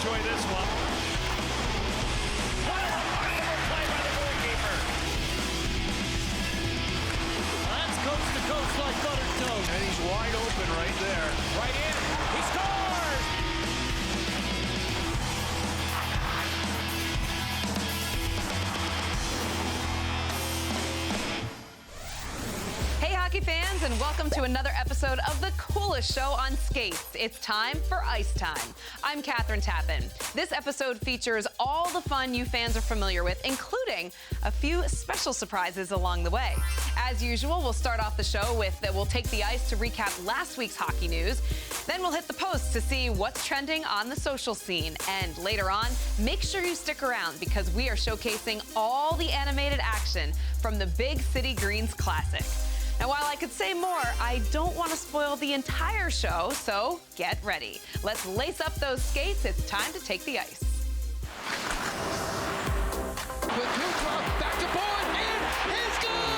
enjoy this one. What a remarkable play by the goalkeeper. That's coast to coast like buttered toast. And he's wide open right there. Right in. He scores! Hey hockey fans, and welcome to another episode of the coolest show on skates. It's time for Ice Time. I'm Kathryn Tappen. This episode features all the fun you fans are familiar with, including a few special surprises along the way. As usual, we'll start off the show with We'll Take the Ice to recap last week's hockey news. Then we'll hit the post to see what's trending on the social scene. And later on, make sure you stick around because we are showcasing all the animated action from the Big City Greens Classic. Now, while I could say more, I don't want to spoil the entire show, so get ready. Let's lace up those skates. It's time to take the ice. With Kucherov, back to Boyd, and he scores!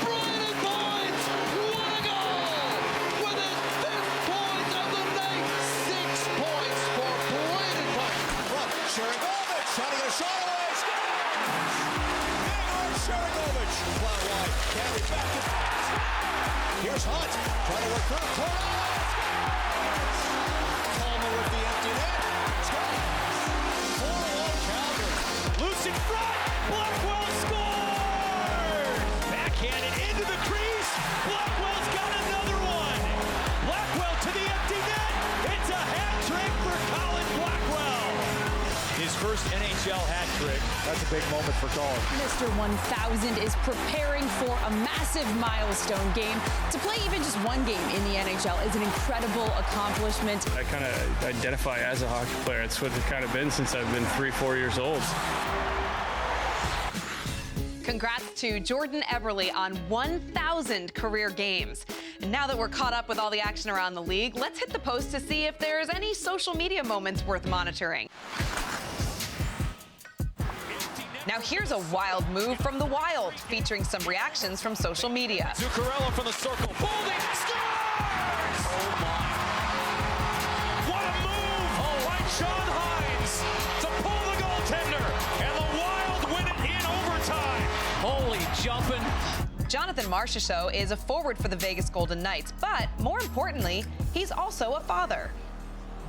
Brandon Boyd, what a goal! With his 5th point of the night, 6 points for Brandon Boyd. Sharangovich trying to get a shot away. Igor Sharangovich. Flat wide. Carry back to here's Hunt. Trying to work through. Palmer with the empty net. Scores. 4-1 Calgary. Loose in front. Blackwell scores! Backhanded into the crease. Blackwell's got another one. Blackwell to the empty net. It's a hat trick for Colin Blackwell. His first NHL hat trick. That's a big moment for Colin. Mr. 1000 is preparing for a massive milestone game. To play even just one game in the NHL is an incredible accomplishment. I kind of identify as a hockey player. It's what it's kind of been since I've been 3-4 years old. Congrats to Jordan Eberle on 1,000 career games. And now that we're caught up with all the action around the league, let's hit the post to see if there's any social media moments worth monitoring. Now here's a wild move from the Wild, featuring some reactions from social media. Zuccarello from the circle. Boulding scores! Oh my. What a move! Oh, right, Sean Hines to pull the goaltender. And the Wild win it in overtime. Holy jumping. Jonathan Marchessault is a forward for the Vegas Golden Knights, but more importantly, he's also a father.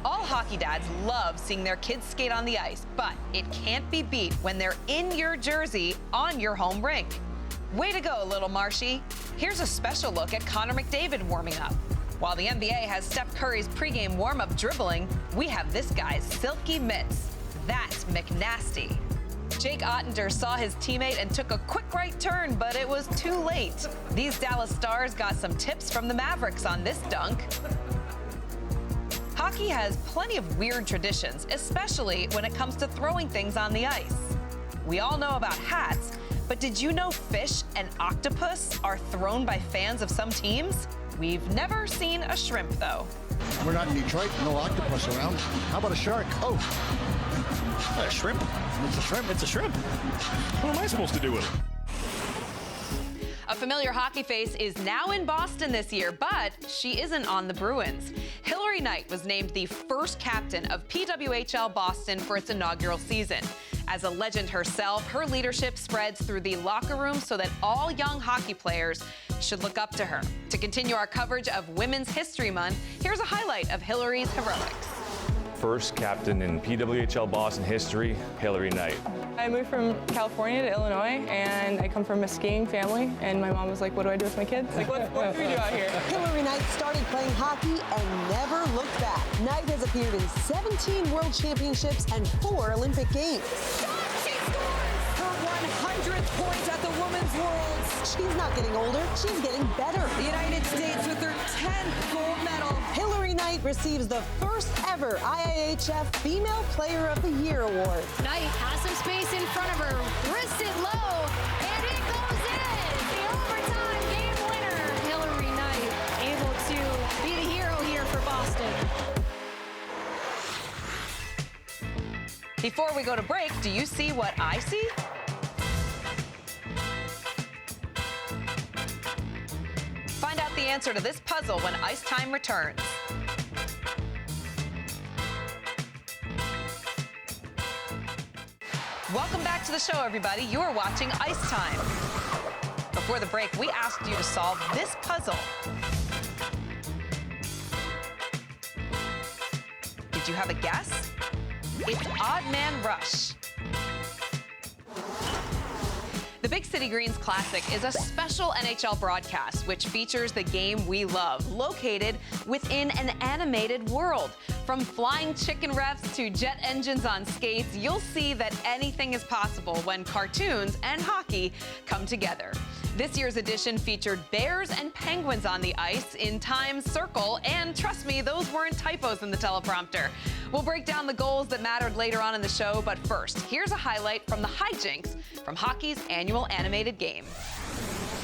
All hockey dads love seeing their kids skate on the ice, but it can't be beat when they're in your jersey on your home rink. Way to go, little Marshy. Here's a special look at Connor McDavid warming up. While the NBA has Steph Curry's pregame warm-up dribbling, we have this guy's silky mitts. That's McNasty. Jake Ottender saw his teammate and took a quick right turn, but it was too late. These Dallas Stars got some tips from the Mavericks on this dunk. Hockey has plenty of weird traditions, especially when it comes to throwing things on the ice. We all know about hats, but did you know fish and octopus are thrown by fans of some teams? We've never seen a shrimp, though. We're not in Detroit, no octopus around. How about a shark? Oh, A shrimp. it's a shrimp. It's a shrimp. What am I supposed to do with it? A familiar hockey face is now in Boston this year, but she isn't on the Bruins. Hilary Knight was named the first captain of PWHL Boston for its inaugural season. As a legend herself, her leadership spreads through the locker room so that all young hockey players should look up to her. To continue our coverage of Women's History Month, here's a highlight of Hilary's heroics. First captain in PWHL Boston history, Hilary Knight. I moved from California to Illinois, and I come from a skiing family, and my mom was like, what do I do with my kids? Like, what do we do out here? Hilary Knight started playing hockey and never looked back. Knight has appeared in 17 World Championships and 4 Olympic Games. She scores her 100th point at the Women's Worlds. She's not getting older, she's getting better. The United States with their 10th gold medal. Hilary Knight receives the first ever IIHF Female Player of the Year award. Knight has some space in front of her, wrists it low, and it goes in. The overtime game winner. Hilary Knight able to be the hero here for Boston. Before we go to break, do you see what I see? Find out the answer to this puzzle when Ice Time returns. Welcome back to the show, everybody. You are watching Ice Time. Before the break, we asked you to solve this puzzle. Did you have a guess? It's Odd Man Rush. The Big City Greens Classic is a special NHL broadcast which features the game we love, located within an animated world. From flying chicken refs to jet engines on skates, you'll see that anything is possible when cartoons and hockey come together. This year's edition featured Bears and Penguins on the ice in Times Circle, and trust me, those weren't typos in the teleprompter. We'll break down the goals that mattered later on in the show, but first, here's a highlight from the hijinks from hockey's annual animated game.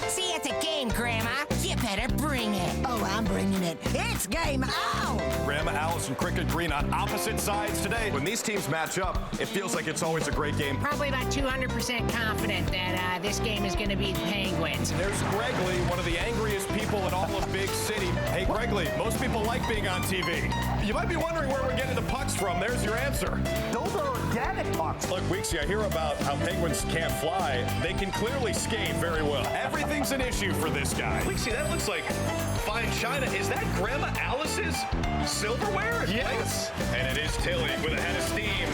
See, it's a game, Grandma. You better bring it. Oh, I'm bringing it. It's game on! Grandma Alice and Cricket Green on opposite sides today. When these teams match up, it feels like it's always a great game. Probably about 200% confident that this game is going to be the Penguins. There's Gregley, one of the angriest people in all of Big City. Hey, Gregley, most people like being on TV. You might be wondering where we're getting the pucks from. There's your answer. Those are organic pucks. Look, Weeksy, I hear about how Penguins can't fly. They can clearly skate very well. Everything's an issue for this guy. Weeksy, that looks like fine china. Is that Grandma Alice's silverware? Yes. And it is Tilly with a head of steam.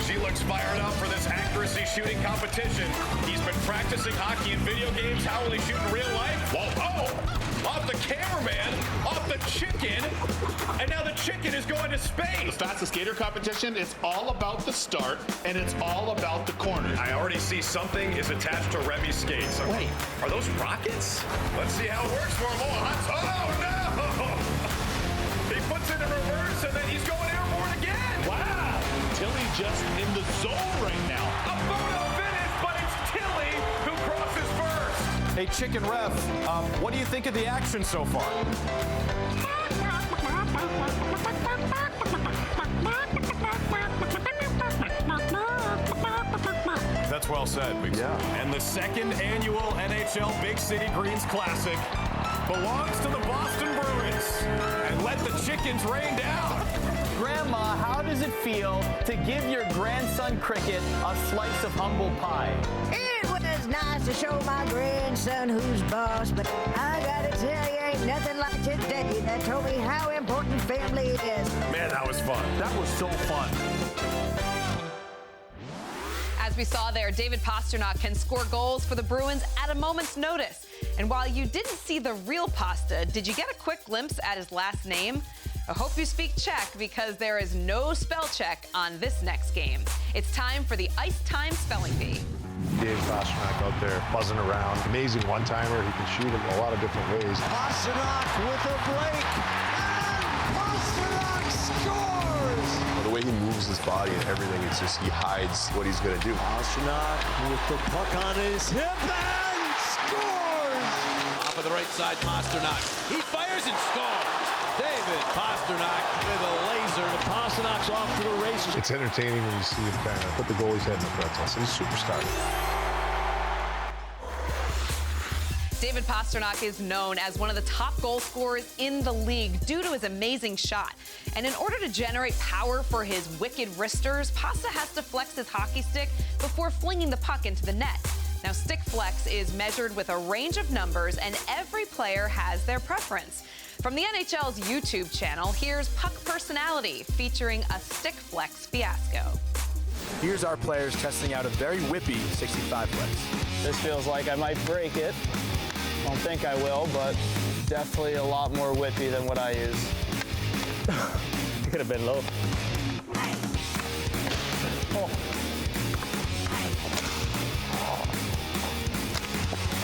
She looks fired up for this accuracy shooting competition. He's been practicing hockey in video games. How will he shoot in real life? Whoa, oh! Off the cameraman, off the chicken, and now the chicken is going to space. The fastest skater competition, it's all about the start, and it's all about the corner. I already see something is attached to Remy's skates. Wait, are those rockets? Let's see how it works for him. Oh, no! He puts it in reverse, and then he's going airborne again. Wow! Tilly just in the zone right now. A photo finish, but it's Tilly who crosses first. Hey, Chicken Ref, what do you think of the action so far? That's well said, Big City. Yeah. And the second annual NHL Big City Greens Classic belongs to the Boston Bruins. And let the chickens rain down. Grandma, how does it feel to give your grandson Cricket a slice of humble pie? It was nice to show my grandson who's boss, but I gotta tell you, ain't nothing like today that told me how important family is. Man, that was fun. That was so fun. As we saw there, David Pastrnak can score goals for the Bruins at a moment's notice. And while you didn't see the real Pasta, did you get a quick glimpse at his last name? I hope you speak Czech because there is no spell check on this next game. It's time for the Ice Time Spelling Bee. Dave Pastrnak out there buzzing around. Amazing one-timer. He can shoot in a lot of different ways. Pastrnak with a break, and Pastrnak scores! The way he moves his body and everything, it's just he hides what he's going to do. Pastrnak with the puck on his hip and scores! Off of the right side, Pastrnak. He fires and scores! David Pastrnak with a laser. Pasternak's off to the races. It's entertaining when you see him kind of put the goalie's head in the pretzel. So he's a superstar. David Pastrnak is known as one of the top goal scorers in the league due to his amazing shot. And in order to generate power for his wicked wristers, Pasta has to flex his hockey stick before flinging the puck into the net. Now, stick flex is measured with a range of numbers, and every player has their preference. From the NHL's YouTube channel, here's Puck Personality featuring a stick flex fiasco. Here's our players testing out a very whippy 65 flex. This feels like I might break it. Don't think I will, but definitely a lot more whippy than what I use. It could have been low. Oh.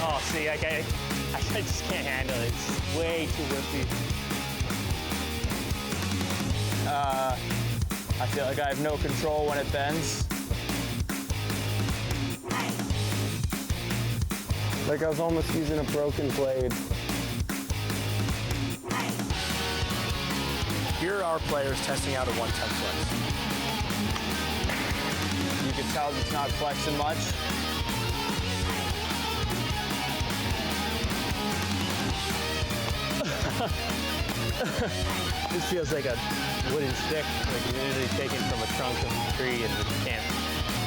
Oh, see, I just can't handle it. It's way too whippy. I feel like I have no control when it bends. Like I was almost using a broken blade. Here are our players testing out a 110 flex. You can tell it's not flexing much. This feels like a wooden stick, like literally taken from a trunk of a tree and just can't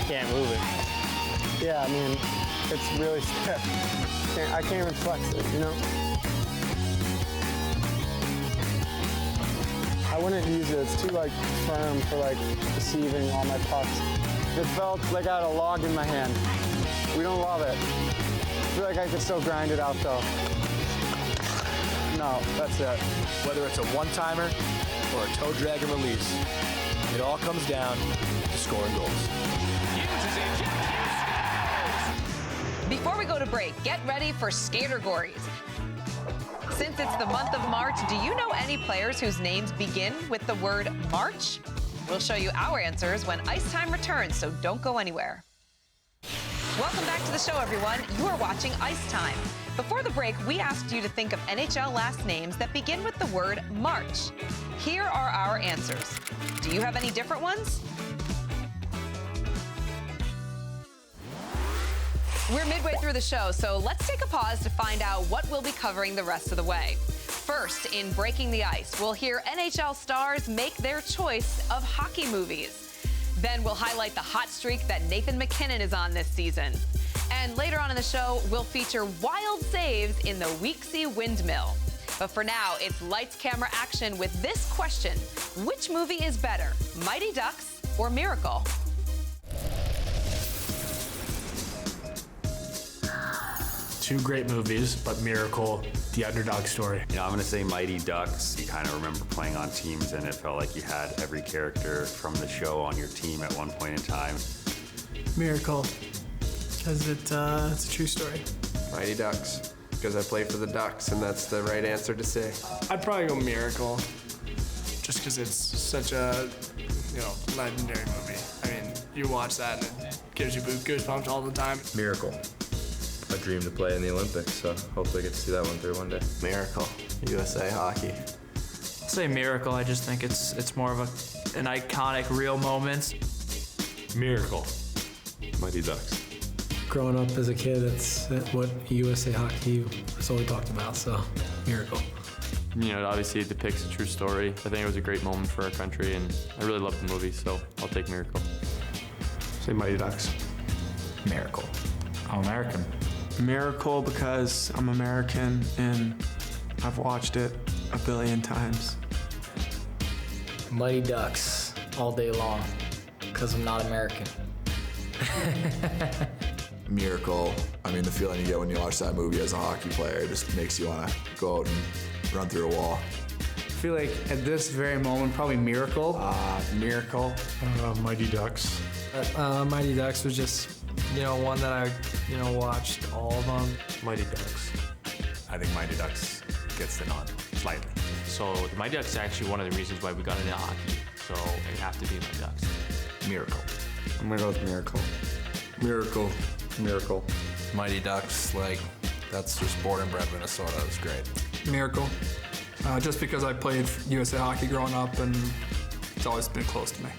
Can't move it. Yeah, I mean, it's really stiff. I can't even flex it, you know? I wouldn't use it. It's too firm for receiving all my pucks. It felt like I had a log in my hand. We don't love it. I feel like I could still grind it out though. No, that's it. Whether it's a one-timer or a toe drag and release, it all comes down to scoring goals. Before we go to break, get ready for Skatergories. Since it's the month of March, do you know any players whose names begin with the word March? We'll show you our answers when Ice Time returns, so don't go anywhere. Welcome back to the show, everyone. You are watching Ice Time. Before the break, we asked you to think of NHL last names that begin with the word March. Here are our answers. Do you have any different ones? We're midway through the show, so let's take a pause to find out what we'll be covering the rest of the way. First, in Breaking the Ice, we'll hear NHL stars make their choice of hockey movies. Then we'll highlight the hot streak that Nathan MacKinnon is on this season. And later on in the show, we'll feature wild saves in the Weeksy Windmill. But for now, it's lights, camera, action with this question. Which movie is better, Mighty Ducks or Miracle? Two great movies, but Miracle, the underdog story. I'm going to say Mighty Ducks. You kind of remember playing on teams, and it felt like you had every character from the show on your team at one point in time. Miracle, because it's a true story. Mighty Ducks, because I play for the Ducks, and that's the right answer to say. I'd probably go Miracle, just because it's such a legendary movie. I mean, you watch that and it gives you goosebumps all the time. Miracle. A dream to play in the Olympics, so hopefully I get to see that one through one day. Miracle, USA Hockey. I'll say Miracle. I just think it's more of an iconic, real moment. Miracle. Mighty Ducks. Growing up as a kid, that's what USA Hockey was always talked about, so Miracle. Obviously it depicts a true story. I think it was a great moment for our country, and I really loved the movie, so I'll take Miracle. Say Mighty Ducks. Miracle. I'm American. Miracle because I'm American and I've watched it a billion times. Mighty Ducks all day long because I'm not American. Miracle. I mean, the feeling you get when you watch that movie as a hockey player just makes you want to go out and run through a wall. I feel like at this very moment, probably Miracle. Miracle. Mighty Ducks. Mighty Ducks was just one that I, watched all of them. Mighty Ducks. I think Mighty Ducks gets the nod, slightly. So the Mighty Ducks is actually one of the reasons why we got into hockey. So it have to be Mighty Ducks. Miracle. I'm gonna go with Miracle. Miracle. Miracle. Mighty Ducks, that's just born and bred Minnesota. It was great. Miracle. Just because I played USA Hockey growing up and it's always been close to me.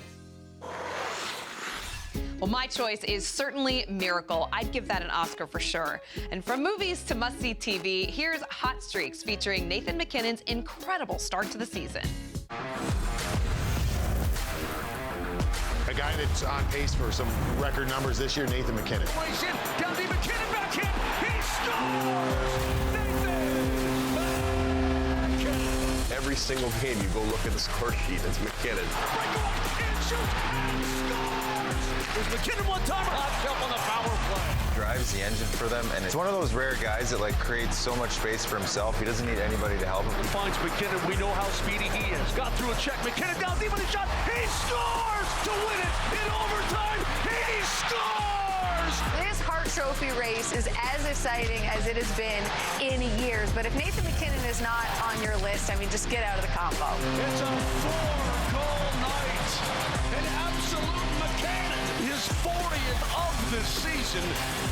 Well, my choice is certainly Miracle. I'd give that an Oscar for sure. And from movies to must-see TV, here's Hot Streaks featuring Nathan MacKinnon's incredible start to the season. A guy that's on pace for some record numbers this year, Nathan MacKinnon. Down to MacKinnon back in. He scores! Every single game you go look at the score sheet, it's MacKinnon. Breakaway and shoots and scores! There's MacKinnon one-timer. Hot jump on the power play. Drives the engine for them, and it's one of those rare guys that creates so much space for himself. He doesn't need anybody to help him. Finds MacKinnon. We know how speedy he is. Got through a check. MacKinnon down deep with a shot. He scores to win it in overtime. He scores! This Hart Trophy race is as exciting as it has been in years. But if Nathan MacKinnon is not on your list, just get out of the combo. It's a 4-goal night. An absolute MacKinnon. His 40th of the season.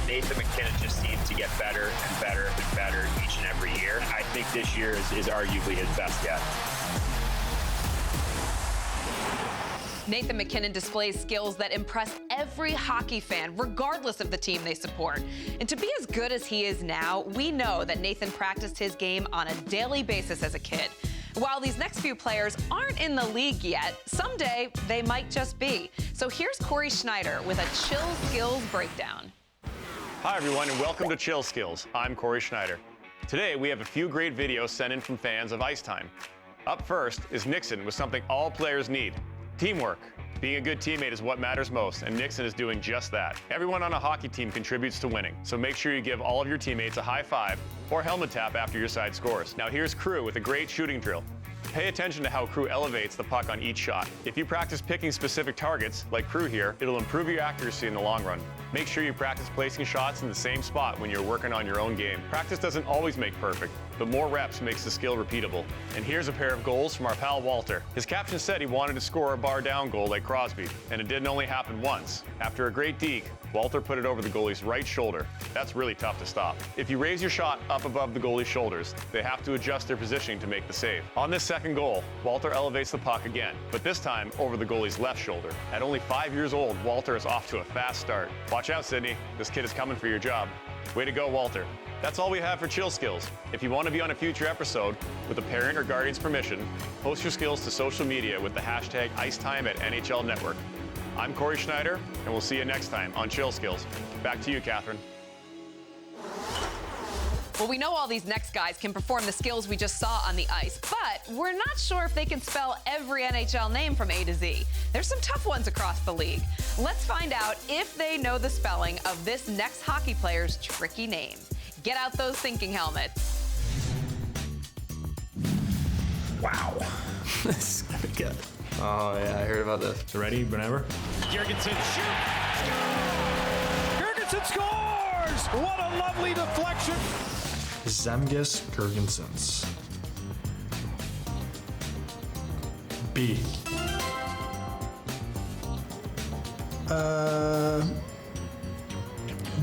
Nathan MacKinnon just seems to get better and better and better each and every year. I think this year is arguably his best yet. Nathan MacKinnon displays skills that impress every hockey fan, regardless of the team they support. And to be as good as he is now, we know that Nathan practiced his game on a daily basis as a kid. While these next few players aren't in the league yet, someday they might just be. So here's Corey Schneider with a Chill Skills breakdown. Hi everyone and welcome to Chill Skills. I'm Corey Schneider. Today we have a few great videos sent in from fans of Ice Time. Up first is Nixon with something all players need: teamwork. Being a good teammate is what matters most, and Nixon is doing just that. Everyone on a hockey team contributes to winning, so make sure you give all of your teammates a high five or helmet tap after your side scores. Now here's Crew with a great shooting drill. Pay attention to how Crew elevates the puck on each shot. If you practice picking specific targets, like Crew here, it'll improve your accuracy in the long run. Make sure you practice placing shots in the same spot when you're working on your own game. Practice doesn't always make perfect, but more reps makes the skill repeatable. And here's a pair of goals from our pal Walter. His caption said he wanted to score a bar down goal like Crosby, and it didn't only happen once. After a great deke, Walter put it over the goalie's right shoulder. That's really tough to stop. If you raise your shot up above the goalie's shoulders, they have to adjust their positioning to make the save. On this second goal, Walter elevates the puck again, but this time over the goalie's left shoulder. At only 5 years old, Walter is off to a fast start. Watch out, Sydney. This kid is coming for your job. Way to go, Walter. That's all we have for Chill Skills. If you want to be on a future episode, with a parent or guardian's permission, post your skills to social media with the hashtag #IceTime@NHL Network. I'm Corey Schneider, and we'll see you next time on Chill Skills. Back to you, Catherine. Well, we know all these next guys can perform the skills we just saw on the ice, but we're not sure if they can spell every NHL name from A to Z. There's some tough ones across the league. Let's find out if they know the spelling of this next hockey player's tricky name. Get out those thinking helmets. Wow. This is gonna be good. Oh, yeah, I heard about this. So ready, whenever? Jurgensen shoots! Jurgensen scores! What a lovely deflection! Zemgus Girgensons. B.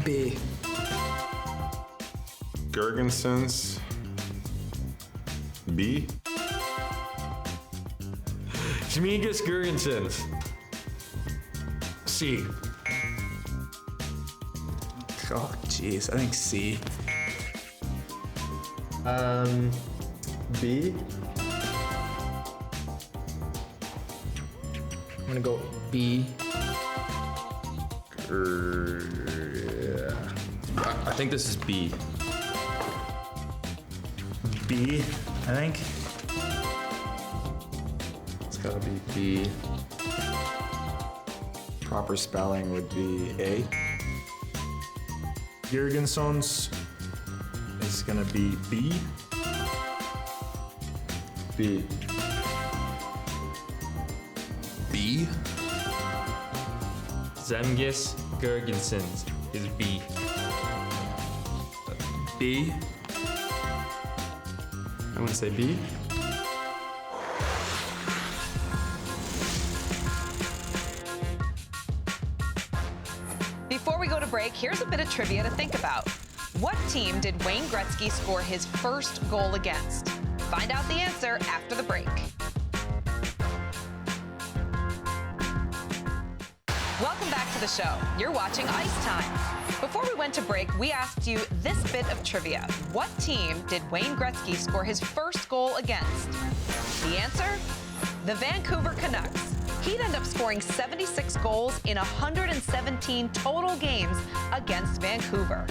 B. Girgensons. B. Zemgus Girgensons. C. Oh, jeez. I think C. B. I'm gonna go B. I think this is B. B, I think. It's gotta be B. Proper spelling would be A. Girgensons is gonna be B. B. B. Zemgus Girgensons is B. B. I'm gonna say B. Before we go to break, here's a bit of trivia to think about. What team did Wayne Gretzky score his first goal against? Find out the answer after the break. Welcome back to the show. You're watching Ice Time. Before we went to break, we asked you this bit of trivia. What team did Wayne Gretzky score his first goal against? The answer? The Vancouver Canucks. He'd end up scoring 76 goals in 117 total games against Vancouver.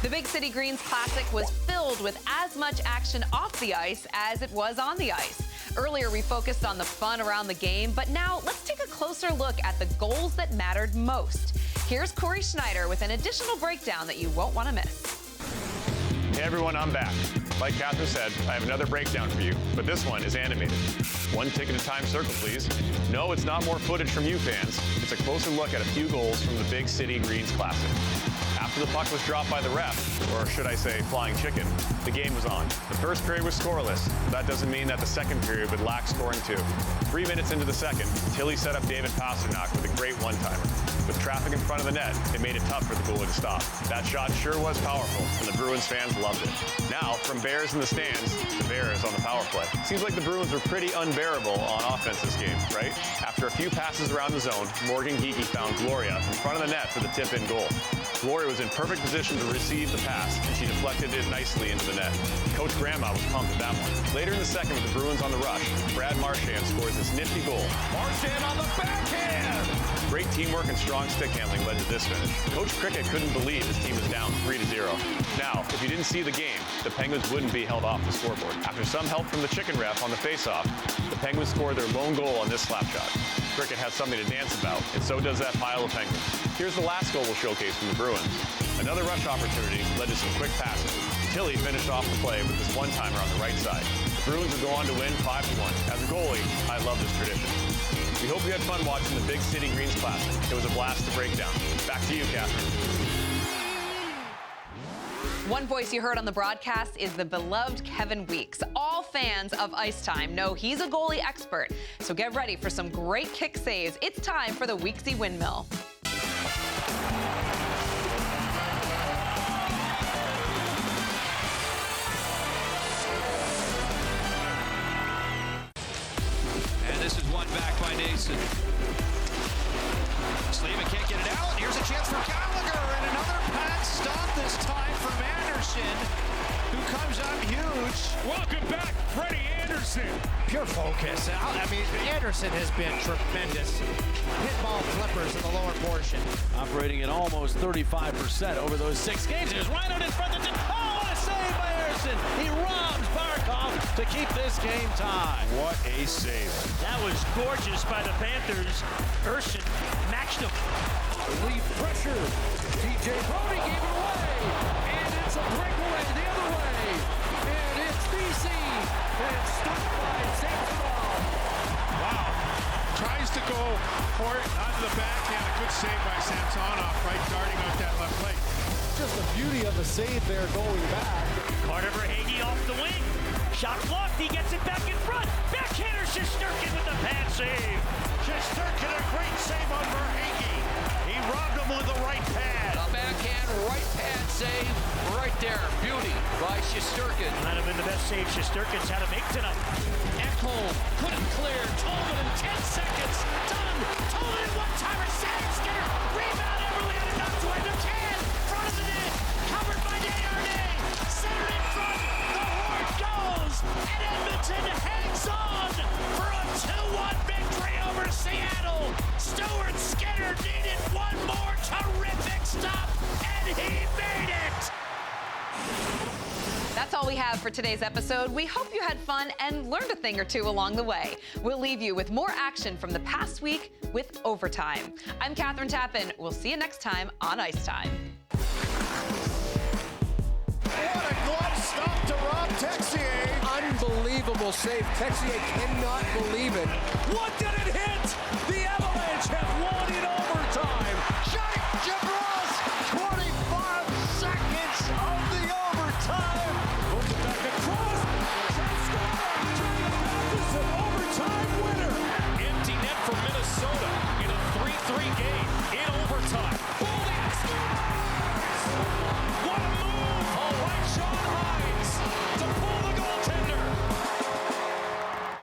The Big City Greens Classic was filled with as much action off the ice as it was on the ice. Earlier, we focused on the fun around the game, but now let's take a closer look at the goals that mattered most. Here's Corey Schneider with an additional breakdown that you won't want to miss. Hey everyone, I'm back. Like Catherine said, I have another breakdown for you, but this one is animated. One tick at a time circle, please. No, it's not more footage from you fans. It's a closer look at a few goals from the Big City Greens Classic. After the puck was dropped by the ref, or should I say flying chicken, the game was on. The first period was scoreless. That doesn't mean that the second period would lack scoring too. 3 minutes into the second, Tilly set up David Pasternak with a great one-timer. With traffic in front of the net, it made it tough for the goalie to stop. That shot sure was powerful, and the Bruins fans loved it. Now, from Bears in the stands to Bears on the power play. Seems like the Bruins were pretty unbearable on offense this game, right? After a few passes around the zone, Morgan Geekie found Gloria in front of the net for the tip-in goal. Gloria was was in perfect position to receive the pass, and she deflected it nicely into the net. Coach Grandma was pumped at that one. Later in the second, with the Bruins on the rush, Brad Marchand scores this nifty goal. Marchand on the backhand! Great teamwork and strong stick handling led to this finish. Coach Cricket couldn't believe his team was down 3-0. Now, if you didn't see the game, the Penguins wouldn't be held off the scoreboard. After some help from the chicken ref on the faceoff, the Penguins scored their lone goal on this slap shot. Cricket has something to dance about, and so does that pile of Penguins. Here's the last goal we'll showcase from the Bruins. Another rush opportunity led to some quick passes. Tilly finished off the play with this one-timer on the right side. The Bruins would go on to win 5-1. As a goalie, I love this tradition. We hope you had fun watching the Big City Greens Classic. It was a blast to break down. Back to you, Catherine. One voice you heard on the broadcast is the beloved Kevin Weeks. All fans of Ice Time know he's a goalie expert, so get ready for some great kick saves. It's time for the Weeksy Windmill. And this is one back by Nason. Sleva can't get it out. Here's a chance for Gallagher, and another pad stop this time from Anderson, who comes up huge. Welcome back, Freddie Anderson. Pure focus. I mean, Anderson has been tremendous. Hit ball flippers in the lower portion. Operating at almost 35% over those 6 games. Here's Reinhardt in front of the... Oh, what a save by Anderson. He robs Barkov to keep this game tied. What a save. That was gorgeous by the Panthers. Urshan matched him. Lead pressure. TJ Brody gave it away. And it's a breakaway the other way. And it's BC. And it's stopped by Samsonov. Wow. Tries to go for it onto the backhand. A good save by Samsonov, right darting out that left leg. Just the beauty of the save there going back. Carter Verhaeghe off the wing. Shot blocked. He gets it back in front. Backhander Shesterkin with the pad save. Shesterkin, a great save on Verhaeghe. He robbed him with the right pad. A backhand right pad save right there. Beauty by Shesterkin. Might have been the best save Shesterkin's had to make tonight. Ekholm couldn't clear. Tolman in 10 seconds. Done. Tolman in one-timer. Saves Skinner. Rebound Everly on a knock-to-end. McCann. Front of the net. Covered by Desharnais. Center in front. The horn goes. And Edmonton hangs on for a 2-1 victory over Seattle. Stuart Skinner needed one more terrific stop, and he made it. That's all we have for today's episode. We hope you had fun and learned a thing or two along the way. We'll leave you with more action from the past week with Overtime. I'm Catherine Tappan. We'll see you next time on Ice Time. What a glove stop to Rob Texier. Unbelievable save. Texier cannot believe it. What did it hit? The Avalanche have won.